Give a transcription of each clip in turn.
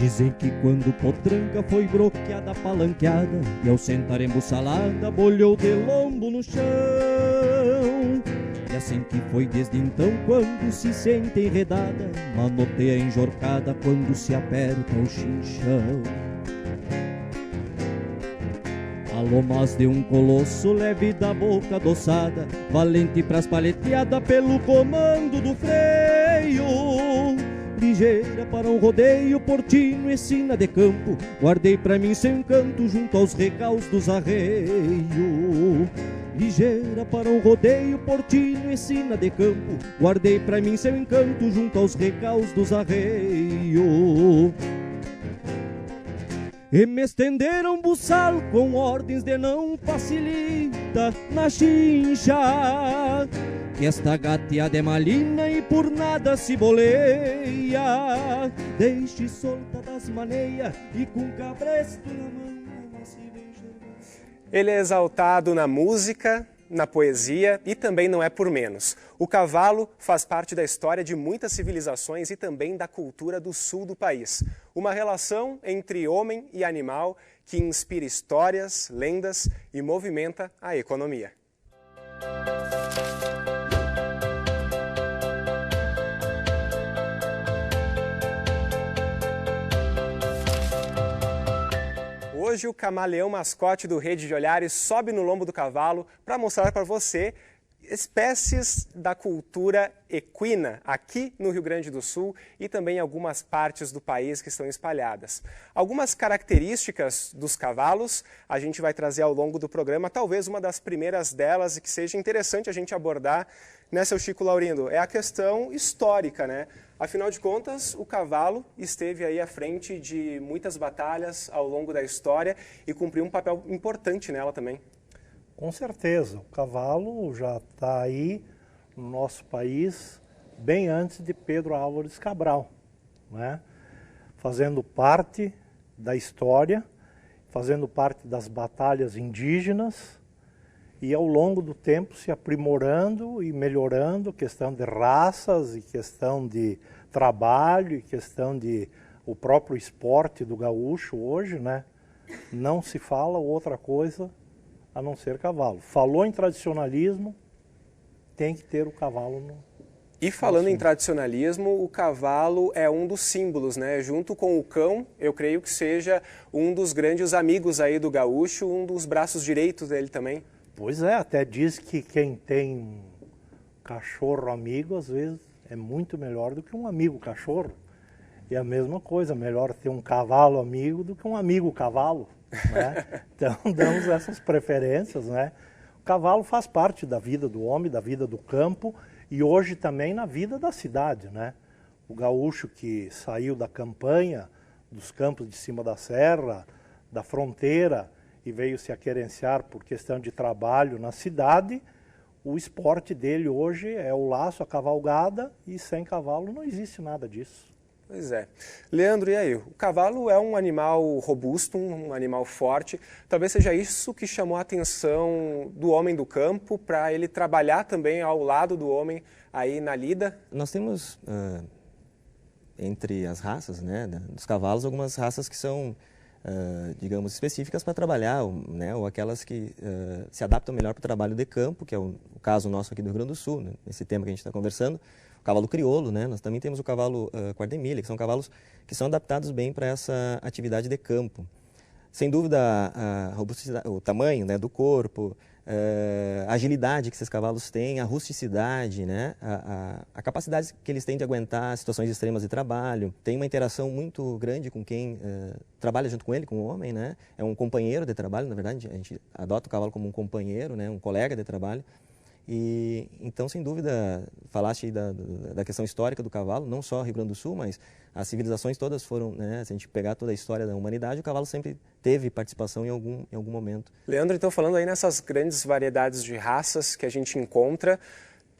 Dizem que quando potranca foi broqueada, palanqueada, e ao sentar embussalada, bolhou de lombo no chão. E assim que foi desde então, quando se sente enredada, manoteia enjorcada quando se aperta o chinchão. Alô, mas de um colosso leve da boca adoçada, valente pras paleteadas pelo comando do freio. Ligeira para um rodeio, portino e sina de campo, guardei pra mim seu encanto junto aos recaus dos arreios. Ligeira para um rodeio, portino e sina de campo, guardei pra mim seu encanto junto aos recaus dos arreios. E me estenderam buçal com ordens de não facilita na chincha, que esta gateada é malina e por nada se boleia. Deixe solta das maneias e com cabresto na mão não se veja. Ele é exaltado na música, na poesia e também não é por menos. O cavalo faz parte da história de muitas civilizações e também da cultura do sul do país. Uma relação entre homem e animal que inspira histórias, lendas e movimenta a economia. Hoje o camaleão mascote do Rede de Olhares sobe no lombo do cavalo para mostrar para você espécies da cultura equina aqui no Rio Grande do Sul e também em algumas partes do país que estão espalhadas. Algumas características dos cavalos a gente vai trazer ao longo do programa, talvez uma das primeiras delas e que seja interessante a gente abordar, né, seu Chico Laurindo, é a questão histórica, né? Afinal de contas, o cavalo esteve aí à frente de muitas batalhas ao longo da história e cumpriu um papel importante nela também. Com certeza, o cavalo já está aí no nosso país bem antes de Pedro Álvares Cabral, né? Fazendo parte da história, fazendo parte das batalhas indígenas e ao longo do tempo se aprimorando e melhorando, questão de raças e questão de trabalho e questão de o próprio esporte do gaúcho hoje, né? Não se fala outra coisa a não ser cavalo. Falou em tradicionalismo, tem que ter o cavalo no... E falando em tradicionalismo, o cavalo é um dos símbolos, né? Junto com o cão, eu creio que seja um dos grandes amigos aí do gaúcho, um dos braços direitos dele também. Pois é, até diz que quem tem um cachorro amigo, às vezes, é muito melhor do que um amigo cachorro. E a mesma coisa, melhor ter um cavalo amigo do que um amigo cavalo, né? Então, damos essas preferências, né? O cavalo faz parte da vida do homem, da vida do campo e hoje também na vida da cidade, né? O gaúcho que saiu da campanha, dos campos de cima da serra, da fronteira e veio se aquerenciar por questão de trabalho na cidade, o esporte dele hoje é o laço, a cavalgada e sem cavalo não existe nada disso. Pois é. Leandro, e aí? O cavalo é um animal robusto, um animal forte. Talvez seja isso que chamou a atenção do homem do campo para ele trabalhar também ao lado do homem aí na lida. Nós temos, entre as raças, né, dos cavalos, algumas raças que são, digamos, específicas para trabalhar, né, ou aquelas que se adaptam melhor para o trabalho de campo, que é o caso nosso aqui do Rio Grande do Sul, né, nesse tema que a gente está conversando. O cavalo crioulo, né? Nós também temos o cavalo quarta-milha, que são cavalos que são adaptados bem para essa atividade de campo. Sem dúvida, a robusticidade, o tamanho, né, do corpo, a agilidade que esses cavalos têm, a rusticidade, né, a capacidade que eles têm de aguentar situações extremas de trabalho. Tem uma interação muito grande com quem trabalha junto com ele, com o homem, né? É um companheiro de trabalho, na verdade, a gente adota o cavalo como um companheiro, né, um colega de trabalho. E, então, sem dúvida, falaste da questão histórica do cavalo, não só Rio Grande do Sul, mas as civilizações todas foram, né, se a gente pegar toda a história da humanidade, o cavalo sempre teve participação em algum momento. Leandro, então, falando aí nessas grandes variedades de raças que a gente encontra,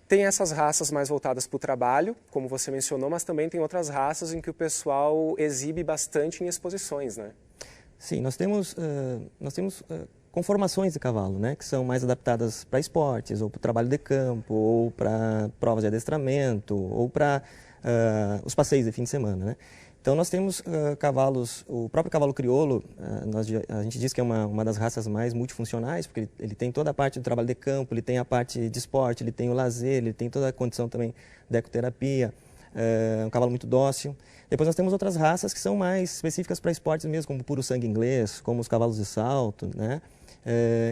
tem essas raças mais voltadas para o trabalho, como você mencionou, mas também tem outras raças em que o pessoal exibe bastante em exposições, né? Sim, nós temos conformações de cavalo, né, que são mais adaptadas para esportes, ou para o trabalho de campo, ou para provas de adestramento, ou para os passeios de fim de semana, né? Então nós temos cavalos, o próprio cavalo crioulo, a gente diz que é uma das raças mais multifuncionais, porque ele tem toda a parte do trabalho de campo, ele tem a parte de esporte, ele tem o lazer, ele tem toda a condição também da ecoterapia, um cavalo muito dócil. Depois nós temos outras raças que são mais específicas para esportes mesmo, como o puro sangue inglês, como os cavalos de salto, né?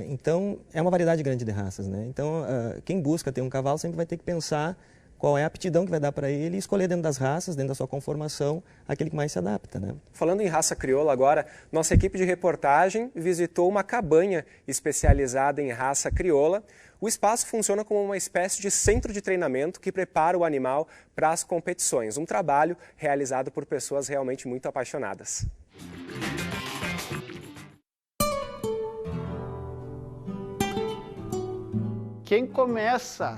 Então é uma variedade grande de raças, né? Então quem busca ter um cavalo sempre vai ter que pensar qual é a aptidão que vai dar para ele e escolher dentro das raças, dentro da sua conformação, aquele que mais se adapta, né? Falando em raça crioula agora, nossa equipe de reportagem visitou uma cabanha especializada em raça crioula. O espaço funciona como uma espécie de centro de treinamento que prepara o animal para as competições. Um trabalho realizado por pessoas realmente muito apaixonadas. Quem começa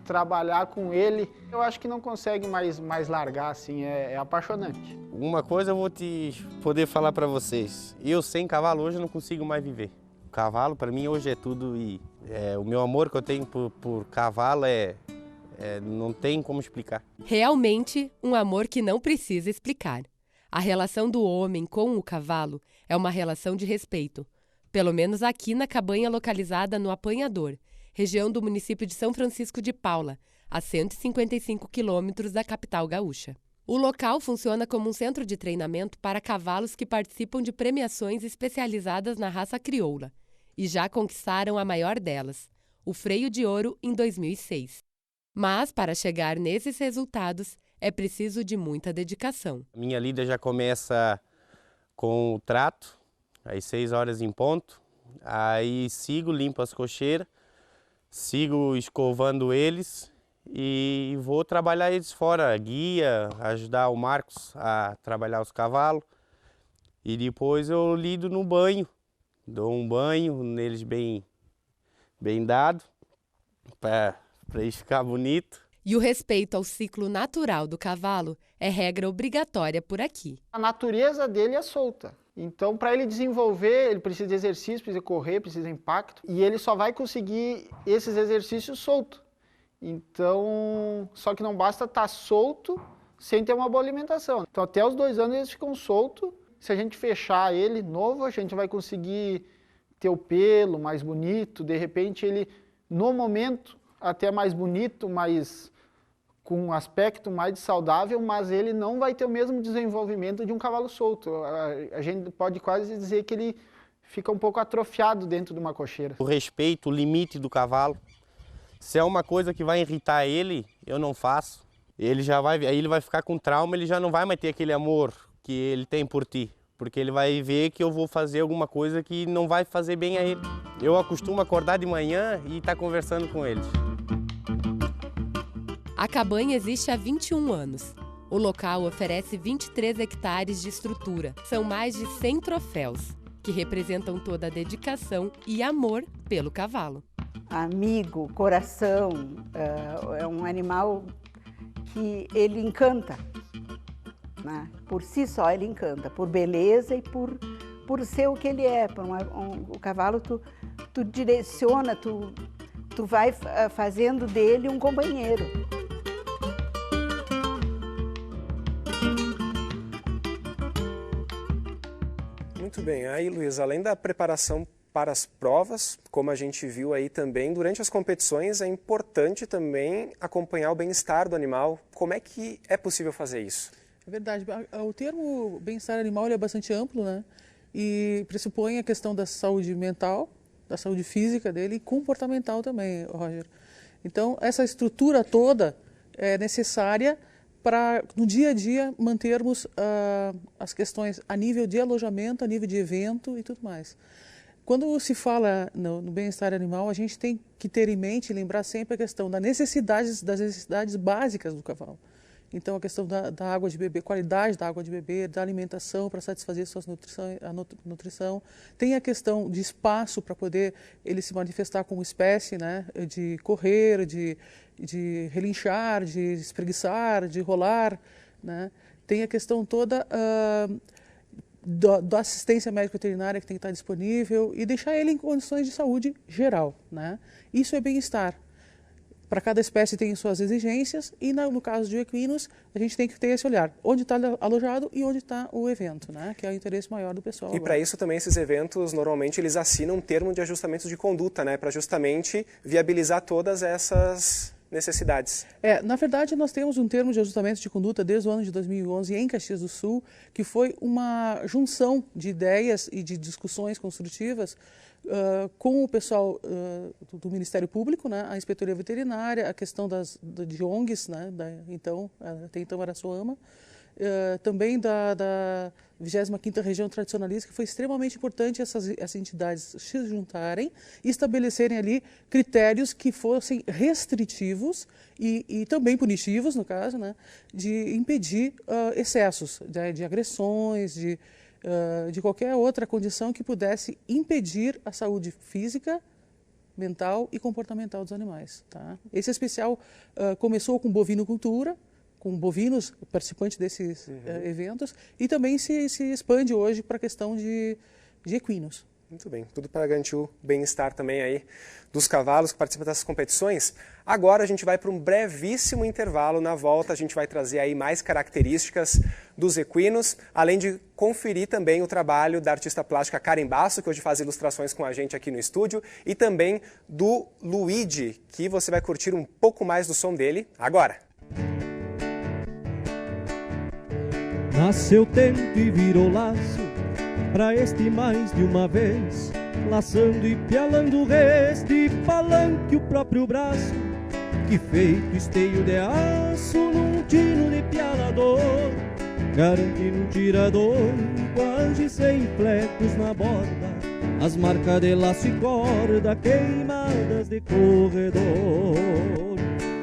trabalhar com ele, eu acho que não consegue mais largar, assim, é apaixonante. Uma coisa eu vou poder falar para vocês, eu sem cavalo hoje não consigo mais viver. O cavalo para mim hoje é tudo e o meu amor que eu tenho por cavalo não tem como explicar. Realmente um amor que não precisa explicar. A relação do homem com o cavalo é uma relação de respeito, pelo menos aqui na cabanha localizada no Apanhador, região do município de São Francisco de Paula, a 155 quilômetros da capital gaúcha. O local funciona como um centro de treinamento para cavalos que participam de premiações especializadas na raça crioula e já conquistaram a maior delas, o Freio de Ouro, em 2006. Mas, para chegar nesses resultados, é preciso de muita dedicação. A minha lida já começa com o trato, às 6 horas em ponto, aí limpo as cocheiras, sigo escovando eles e vou trabalhar eles fora, guia, ajudar o Marcos a trabalhar os cavalos. E depois eu lido no banho, dou um banho neles bem dado, para eles ficar bonito. E o respeito ao ciclo natural do cavalo é regra obrigatória por aqui. A natureza dele é solta. Então, para ele desenvolver, ele precisa de exercício, precisa correr, precisa de impacto. E ele só vai conseguir esses exercícios solto. Então, só que não basta estar solto sem ter uma boa alimentação. Então, até os 2 anos eles ficam soltos. Se a gente fechar ele novo, a gente vai conseguir ter o pelo mais bonito. De repente, ele, no momento, até mais bonito, com um aspecto mais saudável, mas ele não vai ter o mesmo desenvolvimento de um cavalo solto. A gente pode quase dizer que ele fica um pouco atrofiado dentro de uma cocheira. O respeito, o limite do cavalo. Se é uma coisa que vai irritar ele, eu não faço. Aí ele vai ficar com trauma, ele já não vai mais ter aquele amor que ele tem por ti. Porque ele vai ver que eu vou fazer alguma coisa que não vai fazer bem a ele. Eu acostumo acordar de manhã e estar conversando com eles. A cabanha existe há 21 anos. O local oferece 23 hectares de estrutura. São mais de 100 troféus, que representam toda a dedicação e amor pelo cavalo. Amigo, coração, é um animal que ele encanta, né? Por si só ele encanta, por beleza e por ser o que ele é. O cavalo tu direciona, tu vai fazendo dele um companheiro. Muito bem, aí Luiz, além da preparação para as provas, como a gente viu aí também, durante as competições é importante também acompanhar o bem-estar do animal. Como é que é possível fazer isso? É verdade, o termo bem-estar animal ele é bastante amplo, né? E pressupõe a questão da saúde mental, da saúde física dele e comportamental também, Roger. Então, essa estrutura toda é necessária para, no dia a dia, mantermos as questões a nível de alojamento, a nível de evento e tudo mais. Quando se fala no bem-estar animal, a gente tem que ter em mente e lembrar sempre a questão das necessidades básicas do cavalo. Então, a questão da água de beber, qualidade da água de beber, da alimentação para satisfazer a nutrição. Tem a questão de espaço para poder ele se manifestar como espécie, né? De correr, de relinchar, de espreguiçar, de rolar, né? Tem a questão toda da assistência médico-veterinária que tem que estar disponível e deixar ele em condições de saúde geral, né? Isso é bem-estar. para cada espécie tem suas exigências e no caso de equinos a gente tem que ter esse olhar, onde está alojado e onde está o evento, né? Que é o interesse maior do pessoal. E para isso também esses eventos normalmente eles assinam um termo de ajustamento de conduta, né? Para justamente viabilizar todas essas necessidades. Na verdade nós temos um termo de ajustamento de conduta desde o ano de 2011 em Caxias do Sul, que foi uma junção de ideias e de discussões construtivas com o pessoal do Ministério Público, né, a Inspetoria Veterinária, a questão de ONGs, né, até então era a SOAMA, também da 25ª Região Tradicionalista, que foi extremamente importante essas entidades se juntarem e estabelecerem ali critérios que fossem restritivos e também punitivos, no caso, né, de impedir excessos de agressões, de qualquer outra condição que pudesse impedir a saúde física, mental e comportamental dos animais. Tá? Esse especial começou com bovinocultura, com bovinos participantes desses eventos, e também se expande hoje para a questão de equinos. Muito bem, tudo para garantir o bem-estar também aí dos cavalos que participam dessas competições. Agora a gente vai para um brevíssimo intervalo. Na volta a gente vai trazer aí mais características dos equinos, além de conferir também o trabalho da artista plástica Karen Basso, que hoje faz ilustrações com a gente aqui no estúdio, e também do Luigi, que você vai curtir um pouco mais do som dele agora. Nasceu tento e virou laço pra este mais de uma vez, laçando e pialando o resto e palanque o próprio braço, que feito esteio de aço num tino de pialador, garantindo um tirador quase sem flecos na borda, as marcas de laço e corda queimadas de corredor.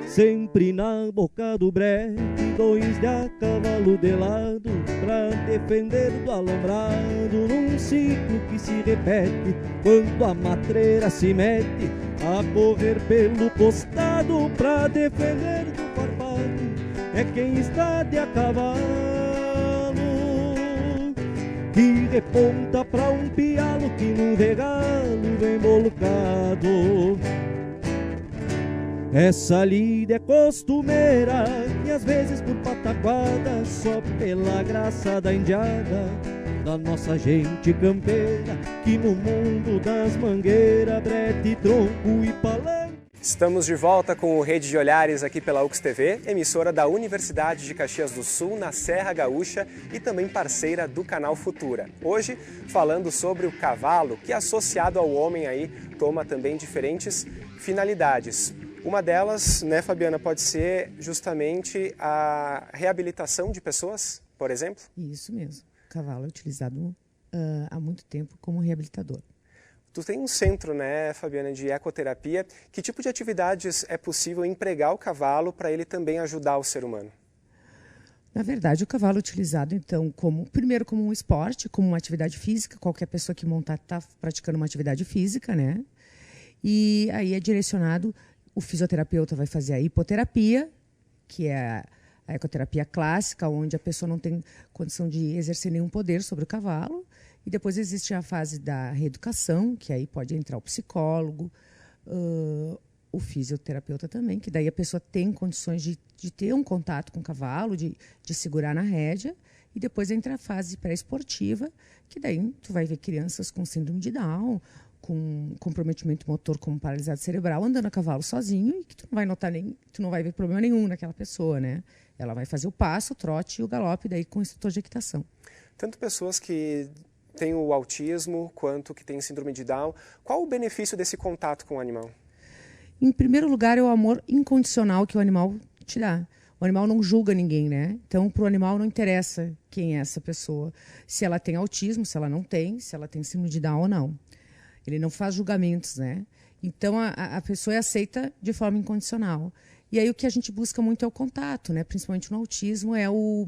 Sempre na boca do breque, 2 de a cavalo de lado, pra defender do alambrado, num ciclo que se repete, quando a matreira se mete a correr pelo costado, pra defender do farpado, é quem está de a cavalo, que reponta pra um pialo que num regalo vem bolcado. Essa lida é costumeira e às vezes por pataquada, só pela graça da indiada, da nossa gente campeira, que no mundo das mangueiras, brete, tronco e palanque. Estamos de volta com o Rede de Olhares aqui pela UX TV, emissora da Universidade de Caxias do Sul, na Serra Gaúcha, e também parceira do canal Futura. Hoje, falando sobre o cavalo, que associado ao homem aí, toma também diferentes finalidades. Uma delas, né, Fabiana, pode ser justamente a reabilitação de pessoas, por exemplo? Isso mesmo. O cavalo é utilizado há muito tempo como reabilitador. Tu tem um centro, né, Fabiana, de ecoterapia. Que tipo de atividades é possível empregar o cavalo para ele também ajudar o ser humano? Na verdade, o cavalo é utilizado, então, primeiro como um esporte, como uma atividade física. Qualquer pessoa que montar está praticando uma atividade física, né? E aí é direcionado... O fisioterapeuta vai fazer a hipoterapia, que é a ecoterapia clássica, onde a pessoa não tem condição de exercer nenhum poder sobre o cavalo. E depois existe a fase da reeducação, que aí pode entrar o psicólogo, o fisioterapeuta também, que daí a pessoa tem condições de ter um contato com o cavalo, de segurar na rédea. E depois entra a fase pré-esportiva, que daí tu vai ver crianças com síndrome de Down, com comprometimento motor como paralisado cerebral, andando a cavalo sozinho, e que tu não vai notar tu não vai ver problema nenhum naquela pessoa, né? Ela vai fazer o passo, o trote e o galope daí com o instrutor de equitação. Tanto pessoas que têm o autismo quanto que têm síndrome de Down, qual o benefício desse contato com o animal? Em primeiro lugar, é o amor incondicional que o animal te dá. O animal não julga ninguém, né? Então, para o animal não interessa quem é essa pessoa, se ela tem autismo, se ela não tem, se ela tem síndrome de Down ou não. Ele não faz julgamentos, né? Então, a pessoa é aceita de forma incondicional. E aí o que a gente busca muito é o contato, né? Principalmente no autismo, é o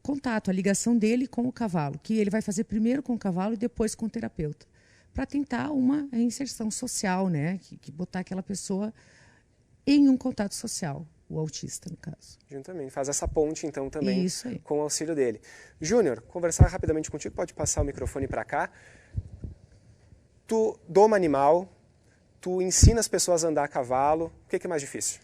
contato, a ligação dele com o cavalo, que ele vai fazer primeiro com o cavalo e depois com o terapeuta, para tentar uma reinserção social, né? Que botar aquela pessoa em um contato social, o autista, no caso. Juntamente, faz essa ponte, então, também Isso aí. Com o auxílio dele. Júnior, conversar rapidamente contigo, pode passar o microfone para cá. Tu doma animal, tu ensina as pessoas a andar a cavalo, o que é mais difícil?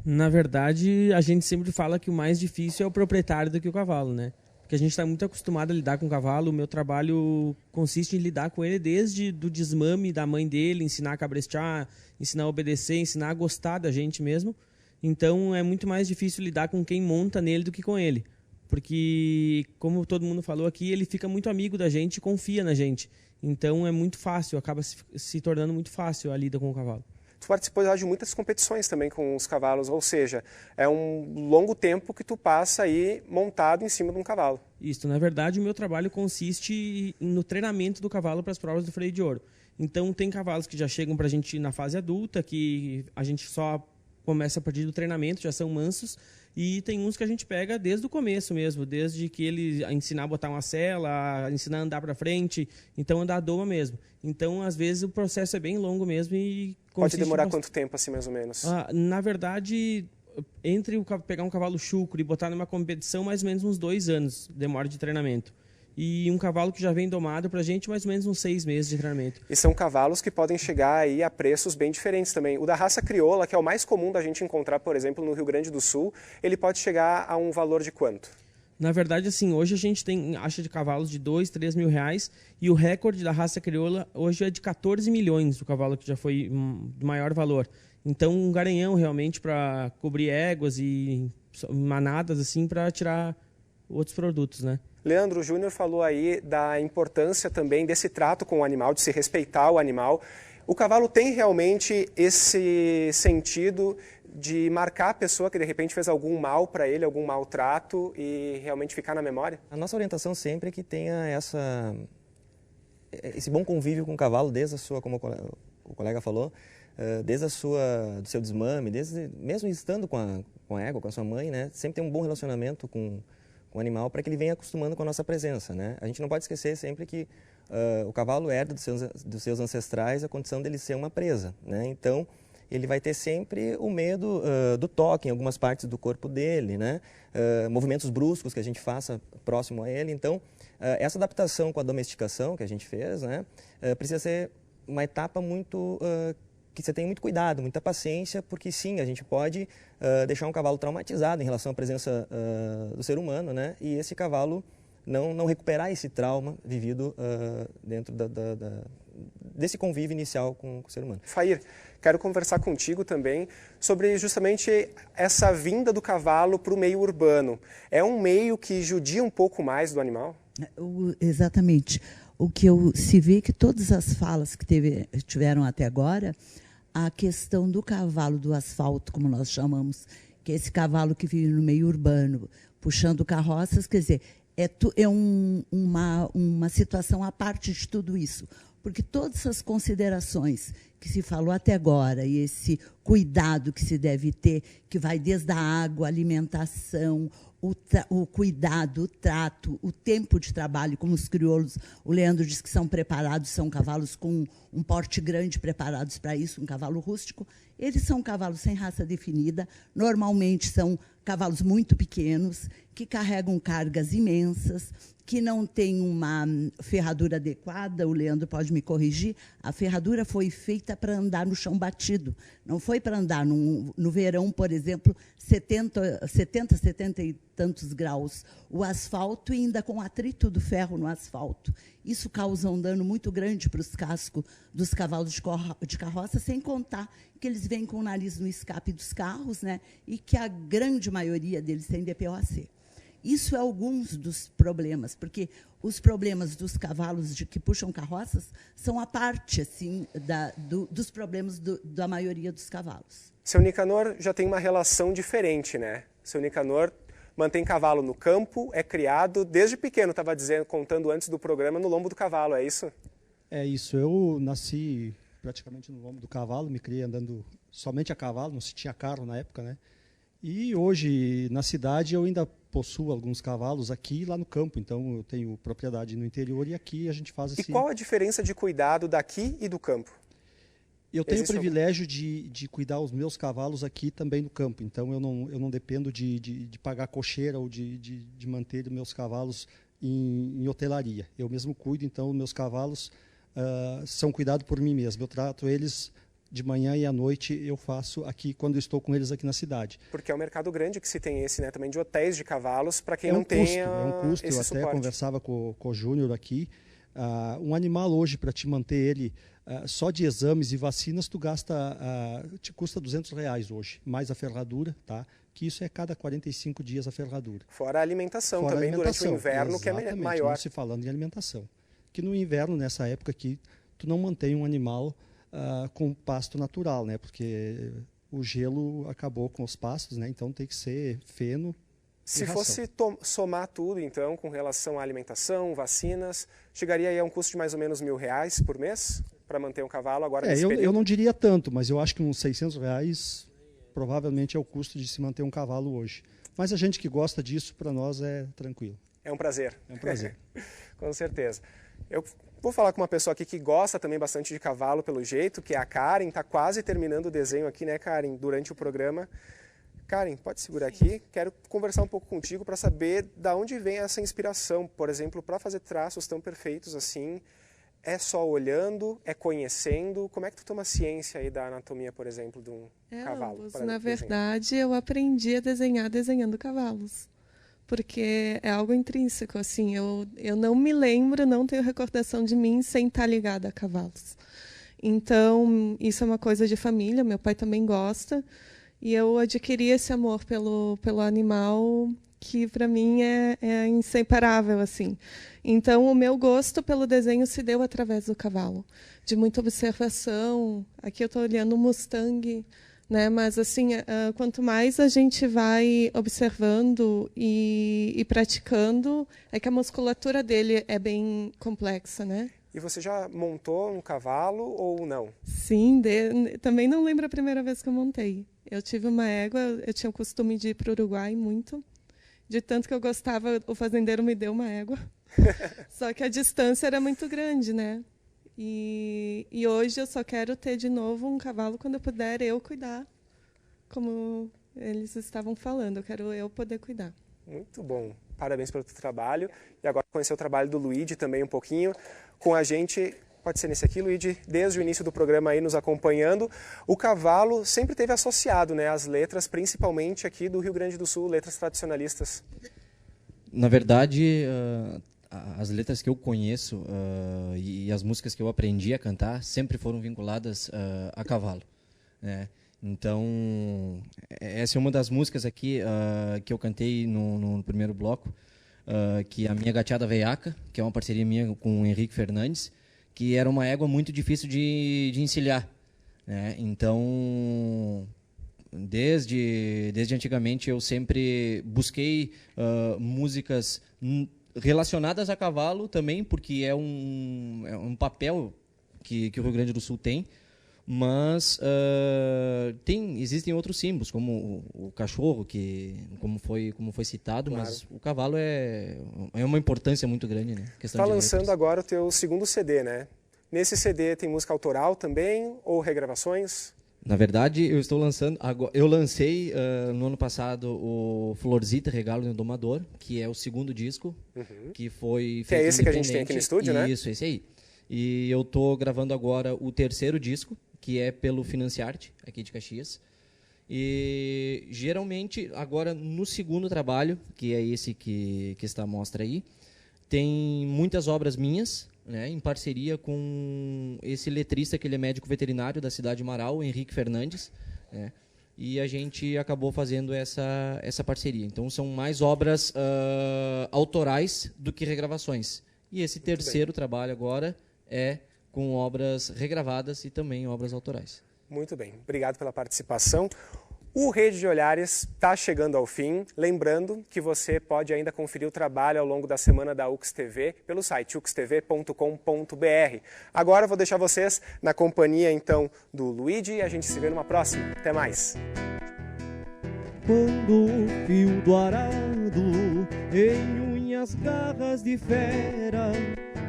Na verdade, a gente sempre fala que o mais difícil é o proprietário do que o cavalo, né? Porque a gente está muito acostumado a lidar com o cavalo. O meu trabalho consiste em lidar com ele desde do desmame da mãe dele, ensinar a cabrestear, ensinar a obedecer, ensinar a gostar da gente mesmo. Então, é muito mais difícil lidar com quem monta nele do que com ele. Porque, como todo mundo falou aqui, ele fica muito amigo da gente e confia na gente. Então, é muito fácil, acaba se tornando muito fácil a lida com o cavalo. Tu participou já de muitas competições também com os cavalos, ou seja, é um longo tempo que tu passa aí montado em cima de um cavalo. Isso, na verdade, o meu trabalho consiste no treinamento do cavalo para as provas do freio de ouro. Então, tem cavalos que já chegam para a gente na fase adulta, que a gente só começa a partir do treinamento, já são mansos, e tem uns que a gente pega desde o começo mesmo, desde que ele ensinar a botar uma sela, ensinar a andar para frente, então andar a doma mesmo. Então, às vezes, o processo é bem longo mesmo e pode demorar quanto tempo, assim, mais ou menos? Na verdade, entre pegar um cavalo chucro e botar numa competição, mais ou menos uns 2 anos demora de treinamento. E um cavalo que já vem domado pra gente, mais ou menos uns 6 meses de treinamento. E são cavalos que podem chegar aí a preços bem diferentes também. O da raça crioula, que é o mais comum da gente encontrar, por exemplo, no Rio Grande do Sul, ele pode chegar a um valor de quanto? Na verdade, assim, hoje a gente acha de cavalos de 2, 3 mil reais, e o recorde da raça crioula hoje é de 14 milhões, o cavalo que já foi de maior valor. Então, um garanhão realmente para cobrir éguas e manadas, assim, para tirar outros produtos, né? Leandro, o Júnior falou aí da importância também desse trato com o animal, de se respeitar o animal. O cavalo tem realmente esse sentido de marcar a pessoa que de repente fez algum mal para ele, algum maltrato e realmente ficar na memória? A nossa orientação sempre é que tenha esse bom convívio com o cavalo, desde a sua, como o colega falou, desde do seu desmame, mesmo estando com a égua, com a sua mãe, né? Sempre tem um bom relacionamento com o animal para que ele venha acostumando com a nossa presença, né? A gente não pode esquecer sempre que o cavalo herda dos seus ancestrais a condição dele ser uma presa, né? Então, ele vai ter sempre o medo do toque em algumas partes do corpo dele, né? Movimentos bruscos que a gente faça próximo a ele. Então, essa adaptação com a domesticação que a gente fez, né? Precisa ser uma etapa muito... que você tem muito cuidado, muita paciência, porque sim, a gente pode deixar um cavalo traumatizado em relação à presença do ser humano, né? E esse cavalo não recuperar esse trauma vivido dentro desse convívio inicial com o ser humano. Fair, quero conversar contigo também sobre justamente essa vinda do cavalo para o meio urbano. É um meio que judia um pouco mais do animal? Exatamente. O que se vê que todas as falas que tiveram até agora, a questão do cavalo do asfalto, como nós chamamos, que é esse cavalo que vive no meio urbano, puxando carroças, quer dizer, é uma situação à parte de tudo isso, porque todas essas considerações que se falou até agora e esse cuidado que se deve ter, que vai desde a água, a alimentação, o cuidado, o trato, o tempo de trabalho, como os crioulos, o Leandro diz que são preparados, são cavalos com um porte grande preparados para isso, um cavalo rústico. Eles são cavalos sem raça definida, normalmente são cavalos muito pequenos, que carregam cargas imensas, que não têm uma ferradura adequada, o Leandro pode me corrigir, a ferradura foi feita para andar no chão batido, não foi para andar no verão, por exemplo, 70 e tantos graus, o asfalto e ainda com atrito do ferro no asfalto. Isso causa um dano muito grande para os cascos dos cavalos de carroça, sem contar que eles vêm com o nariz no escape dos carros, né, e que a grande maioria deles tem DPOC. Isso é alguns dos problemas, porque os problemas dos cavalos que puxam carroças são a parte assim, dos problemas da maioria dos cavalos. Seu Nicanor já tem uma relação diferente, né? Seu Nicanor mantém cavalo no campo, é criado desde pequeno, estava contando antes do programa, no lombo do cavalo, é isso? É isso, eu nasci praticamente no lombo do cavalo, me criei andando somente a cavalo, não se tinha carro na época, né? E hoje, na cidade, eu ainda possuo alguns cavalos aqui e lá no campo, então eu tenho propriedade no interior e aqui a gente faz E qual a diferença de cuidado daqui e do campo? Eu tenho o privilégio de cuidar os meus cavalos aqui também no campo, então eu não dependo de pagar cocheira ou de manter meus cavalos em hotelaria. Eu mesmo cuido, então os meus cavalos são cuidados por mim mesmo. Eu trato eles de manhã e à noite eu faço aqui quando eu estou com eles aqui na cidade. Porque é um mercado grande que se tem esse, né, também de hotéis de cavalos, para quem É um não tem é um custo. Eu até conversava com o Júnior aqui. Um animal hoje, para te manter ele só de exames e vacinas, tu gasta, te custa R$200 hoje, mais a ferradura, tá? Que isso é cada 45 dias a ferradura. Fora a alimentação também durante o inverno, que é maior. Não se falando em alimentação. Que no inverno, nessa época aqui, tu não mantém um animal com pasto natural, né? Porque o gelo acabou com os pastos, né? Então tem que ser feno. Se fosse somar tudo, então, com relação à alimentação, vacinas, chegaria aí a um custo de mais ou menos R$1.000 por mês para manter um cavalo agora nesse período? Eu não diria tanto, mas eu acho que uns R$600 provavelmente é o custo de se manter um cavalo hoje. Mas a gente que gosta disso, para nós é tranquilo. É um prazer. É um prazer. Com certeza. Eu vou falar com uma pessoa aqui que gosta também bastante de cavalo, pelo jeito, que é a Karen. Está quase terminando o desenho aqui, né, Karen, durante o programa. Karen, pode segurar aqui. Quero conversar um pouco contigo para saber da onde vem essa inspiração, por exemplo, para fazer traços tão perfeitos assim. É só olhando, é conhecendo? Como é que tu toma ciência aí da anatomia, por exemplo, de um cavalo? Na verdade, eu aprendi a desenhar desenhando cavalos, porque é algo intrínseco, assim, eu não me lembro, não tenho recordação de mim sem estar ligada a cavalos. Então, isso é uma coisa de família, meu pai também gosta, e eu adquiri esse amor pelo animal, que para mim é inseparável, assim. Então, o meu gosto pelo desenho se deu através do cavalo, de muita observação. Aqui eu estou olhando um Mustang, né? Mas assim, quanto mais a gente vai observando e praticando, é que a musculatura dele é bem complexa, né? E você já montou um cavalo ou não? Sim, também não lembro a primeira vez que eu montei. Eu tive uma égua, eu tinha o costume de ir para o Uruguai muito. De tanto que eu gostava, o fazendeiro me deu uma égua. Só que a distância era muito grande, né? E hoje eu só quero ter de novo um cavalo quando eu puder eu cuidar, como eles estavam falando. Eu quero eu poder cuidar. Muito bom. Parabéns pelo teu trabalho. E agora conhecer o trabalho do Luigi também um pouquinho com a gente. Pode ser nesse aqui, Luigi, desde o início do programa aí nos acompanhando. O cavalo sempre teve associado, né, as letras, principalmente aqui do Rio Grande do Sul, letras tradicionalistas. Na verdade, as letras que eu conheço e as músicas que eu aprendi a cantar sempre foram vinculadas a cavalo, né? Então, essa é uma das músicas aqui que eu cantei no primeiro bloco, que é a Minha Gateada Veiaca, que é uma parceria minha com o Henrique Fernandes, que era uma égua muito difícil de encilhar, né? Então, desde antigamente eu sempre busquei músicas relacionadas a cavalo também, porque é um papel que o Rio Grande do Sul tem, mas existem outros símbolos, como o cachorro, como foi citado, claro. Mas o cavalo é uma importância muito grande, né? Está lançando agora o teu segundo CD, né? Nesse CD tem música autoral também ou regravações? Na verdade, eu lancei no ano passado o Florzita Regalo do Domador, que é o segundo disco, que foi feito que é esse que a gente tem aqui no estúdio, né? Isso, esse aí. E eu estou gravando agora o terceiro disco, que é pelo Financiarte, aqui de Caxias. E geralmente, agora no segundo trabalho, que é esse que está à mostra aí, tem muitas obras minhas, né, em parceria com esse letrista, que ele é médico veterinário da cidade de Marau, Henrique Fernandes, né, e a gente acabou fazendo essa parceria. Então são mais obras autorais do que regravações. E esse terceiro trabalho agora é com obras regravadas e também obras autorais. Muito bem, obrigado pela participação. O Rede de Olhares está chegando ao fim. Lembrando que você pode ainda conferir o trabalho ao longo da semana da UX TV pelo site uxtv.com.br. Agora vou deixar vocês na companhia então do Luigi e a gente se vê numa próxima. Até mais! Quando o fio do arado em unhas garras de fera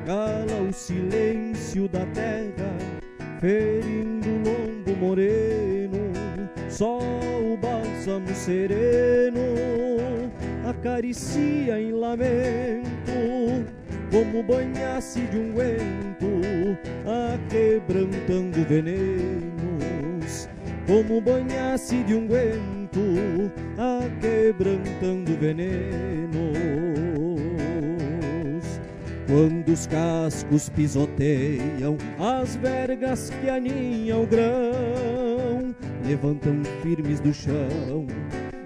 cala o silêncio da terra, ferindo o lombo moreno, só o bálsamo sereno acaricia em lamento, como banhasse de unguento, aquebrantando o veneno. como banhasse de unguento, aquebrantando venenos. Quando os cascos pisoteiam as vergas que aninham o grão, levantam firmes do chão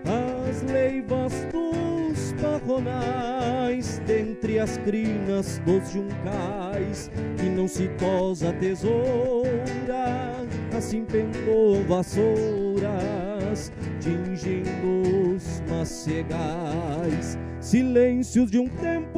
as leivas dos parronais, dentre as crinas dos juncais, que não se tosa a tesoura, assim pentou vassouras, tingindo os macegais. Silêncios de um tempo